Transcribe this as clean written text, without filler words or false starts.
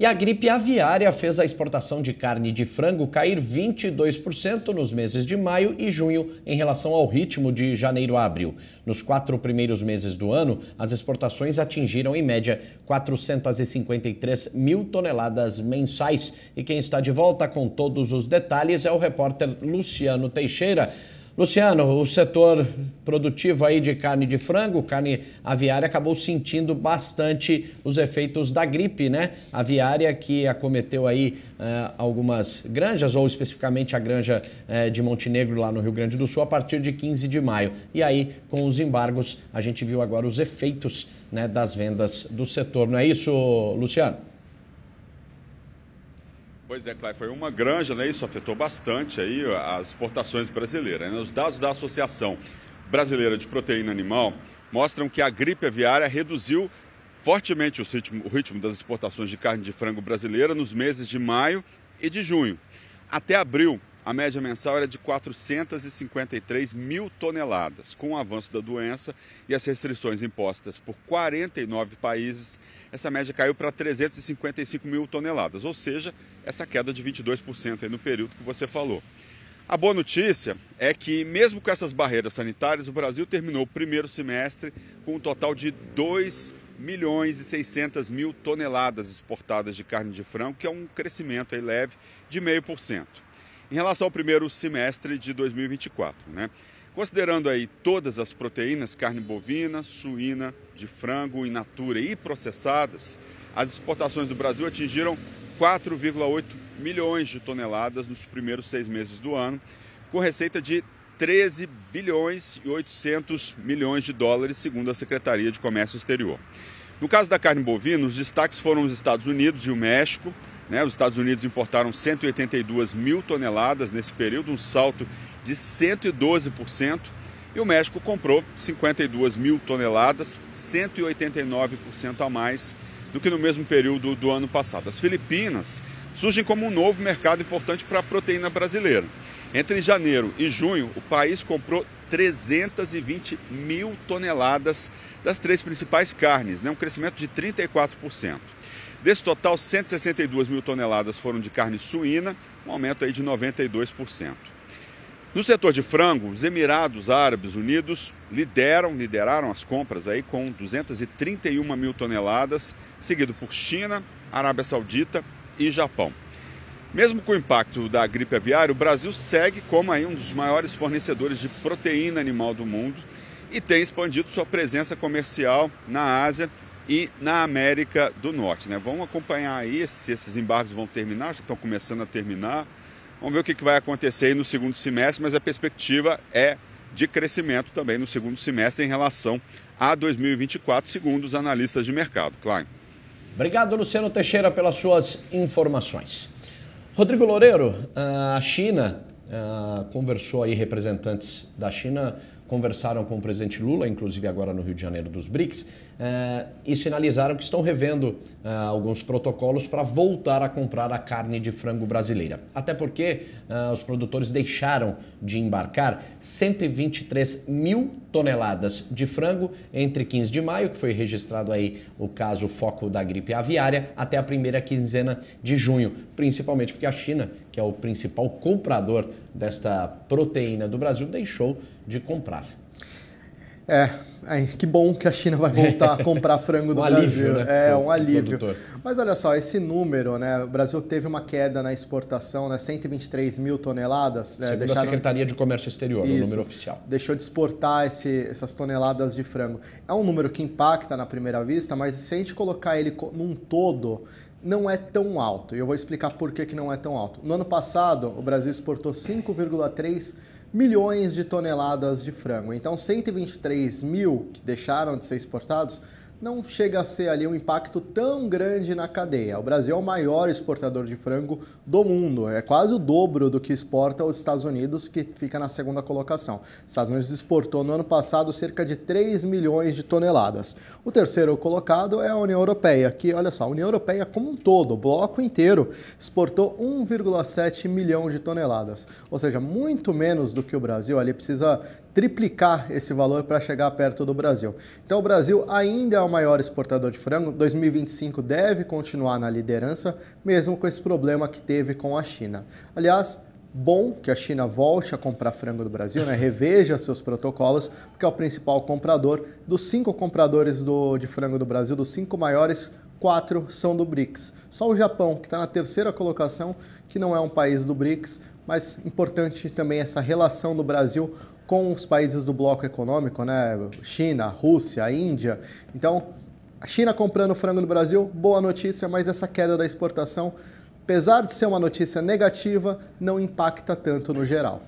E a gripe aviária fez a exportação de carne de frango cair 22% nos meses de maio e junho em relação ao ritmo de janeiro a abril. Nos 4 primeiros meses do ano, as exportações atingiram em média 453 mil toneladas mensais. E quem está de volta com todos os detalhes é o repórter Luciano Teixeira. Luciano, o setor produtivo aí de carne de frango, carne aviária, acabou sentindo bastante os efeitos da gripe, né? Aviária que acometeu aí algumas granjas, ou especificamente a granja de Montenegro, lá no Rio Grande do Sul, a partir de 15 de maio. E aí, com os embargos, a gente viu agora os efeitos, né, das vendas do setor. Não é isso, Luciano? Pois é, Cláudio, foi uma granja, né? Isso afetou bastante aí as exportações brasileiras, né? Os dados da Associação Brasileira de Proteína Animal mostram que a gripe aviária reduziu fortemente o ritmo das exportações de carne de frango brasileira nos meses de maio e de junho. Até abril, a média mensal era de 453 mil toneladas. Com o avanço da doença e as restrições impostas por 49 países, essa média caiu para 355 mil toneladas, ou seja, essa queda de 22% aí no período que você falou. A boa notícia é que, mesmo com essas barreiras sanitárias, o Brasil terminou o primeiro semestre com um total de 2.600.000 toneladas exportadas de carne de frango, que é um crescimento aí leve de 0,5%. Em relação ao primeiro semestre de 2024, né? Considerando aí todas as proteínas, carne bovina, suína, de frango, in natura e processadas, as exportações do Brasil atingiram 4,8 milhões de toneladas nos primeiros 6 meses do ano, com receita de 13 bilhões e 800 milhões de dólares, segundo a Secretaria de Comércio Exterior. No caso da carne bovina, os destaques foram os Estados Unidos e o México. Os Estados Unidos importaram 182 mil toneladas nesse período, um salto de 112%, e o México comprou 52 mil toneladas, 189% a mais do que no mesmo período do ano passado. As Filipinas surgem como um novo mercado importante para a proteína brasileira. Entre janeiro e junho, o país comprou 320 mil toneladas das 3 principais carnes, um crescimento de 34%. Desse total, 162 mil toneladas foram de carne suína, um aumento aí de 92%. No setor de frango, os Emirados Árabes Unidos lideraram as compras aí com 231 mil toneladas, seguido por China, Arábia Saudita e Japão. Mesmo com o impacto da gripe aviária, o Brasil segue como aí um dos maiores fornecedores de proteína animal do mundo e tem expandido sua presença comercial na Ásia e na América do Norte, né? Vamos acompanhar aí se esses embargos vão terminar, já estão começando a terminar. Vamos ver o que vai acontecer aí no segundo semestre, mas a perspectiva é de crescimento também no segundo semestre em relação a 2024, segundo os analistas de mercado. Claro. Obrigado, Luciano Teixeira, pelas suas informações. Rodrigo Loureiro, a China conversou aí, representantes da China conversaram com o presidente Lula, inclusive agora no Rio de Janeiro dos BRICS, e sinalizaram que estão revendo alguns protocolos para voltar a comprar a carne de frango brasileira. Até porque os produtores deixaram de embarcar 123 mil toneladas de frango entre 15 de maio, que foi registrado aí o caso foco da gripe aviária, até a primeira quinzena de junho, principalmente porque a China, que é o principal comprador desta proteína do Brasil, deixou de comprar. Que bom que a China vai voltar a comprar frango do Brasil. Alívio, né? Um alívio. Mas olha só, esse número, né? O Brasil teve uma queda na exportação, né? 123 mil toneladas. Segundo a Secretaria de Comércio Exterior, o número oficial. Deixou de exportar essas toneladas de frango. É um número que impacta na primeira vista, mas se a gente colocar ele num todo, não é tão alto. E eu vou explicar por que não é tão alto. No ano passado, o Brasil exportou 5,3 milhões de toneladas de frango. Então, 123 mil que deixaram de ser exportados não chega a ser ali um impacto tão grande na cadeia. O Brasil é o maior exportador de frango do mundo, é quase o dobro do que exporta os Estados Unidos, que fica na segunda colocação. Os Estados Unidos exportou no ano passado cerca de 3 milhões de toneladas. O terceiro colocado é a União Europeia, que, olha só, a União Europeia como um todo, o bloco inteiro, exportou 1,7 milhão de toneladas. Ou seja, muito menos do que o Brasil, ali precisa triplicar esse valor para chegar perto do Brasil. Então o Brasil ainda é o maior exportador de frango, 2025 deve continuar na liderança, mesmo com esse problema que teve com a China. Aliás, bom que a China volte a comprar frango do Brasil, né? Reveja seus protocolos, porque é o principal comprador. Dos 5 compradores de frango do Brasil, dos 5 maiores, 4 são do BRICS. Só o Japão, que está na 3ª colocação, que não é um país do BRICS, mas importante também essa relação do Brasil com os países do bloco econômico, né? China, Rússia, Índia. Então, a China comprando frango do Brasil, boa notícia, mas essa queda da exportação, apesar de ser uma notícia negativa, não impacta tanto no geral.